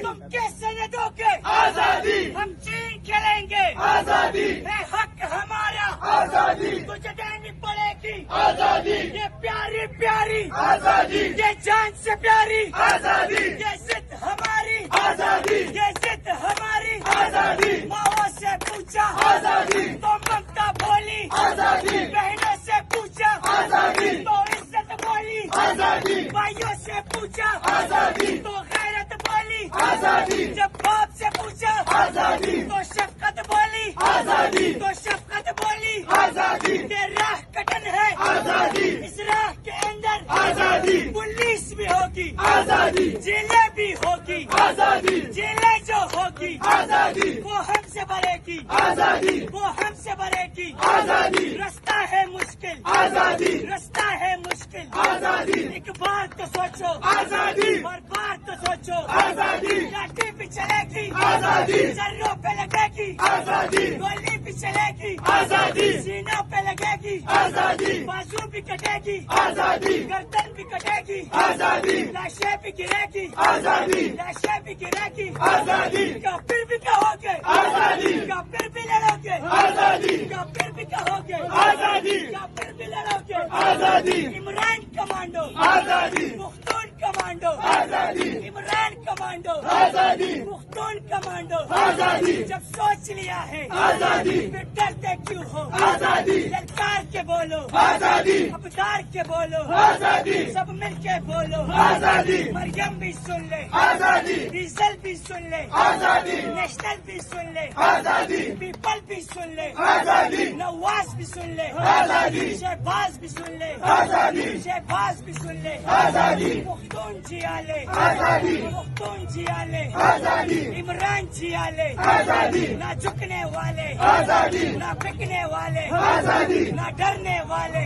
तुम कैसे न दोगे आजादी, हम छीन के लेंगे आजादी, है हक हमारा आजादी, तुझे देनी पड़ेगी आजादी, ये प्यारी प्यारी आजादी, ये जान से प्यारी आजादी, ये जिद हमारी आजादी, ये जिद हमारी आजादी, माओ से पूछा आजादी, तो ममता बोली आजादी, बहनों से पूछा आजादी, तो इज्जत बोली आजादी, भाइयों से पूछा आजादी, तो गैरत बोली आजादी, जब बाप से पूछा आजादी, तो शफकत बोली आजादी, तो शफकत बोली आजादी, ये राह कटन है आजादी, इस राह के अंदर आजादी, पुलिस भी होगी आजादी, जेलें भी होगी आजादी, जेलें जो होगी आजादी, वो हमसे भरेगी आजादी, वो हमसे भरेगी आजादी, रास्ता है मुश्किल आजादी, रास्ता है मुश्किल आजादी, एक बार तो सोचो आजादी, और बार तो सोचो आजादी, लाठी भी चलेगी आजादी, सर्रों पे लगेगी आजादी, गोली भी चलेगी आजादी, सीनों पे लगेगी आजादी, बाजू भी कटेगी आजादी, गर्दन भी कटेगी आजादी, लाशें भी गिरेगी आजादी, लाशें भी गिरेगी आजादी, क्या फिर भी कहोगे आजादी, क्या फिर भी लड़ोगे आजादी, क्या फिर भी कहोगे आजादी, क्या फिर भी लड़ोगे आजादी, इमरान कमांडो आजादी, पुख्तून कमांडो आजादी, इमरान कमांडो आजादी, पुख्तून कमांडो आजादी, जब सोच लिया है आजादी, फिर डरते क्यों हो आजादी, ललकार के बोलो आजादी, अबदार के बोलो आजादी, सब मिल के बोलो आजादी, मरियम भी सुन ले आजादी, डीजल भी सुन ले आजादी, नेशनल भी सुन ले आजादी, पीपल भी सुन ले आजादी, नवाज भी सुन ले आजादी, शहबाज भी सुन ले आजादी, शहबाज भी सुन ले आजादी, पुख्तून जियाले आजादी, पुख्तून जियाले आजादी, इमरान जियाले आजादी, ना झुकने वाले आजादी, ना बिकने वाले आजादी, ना डरने वाले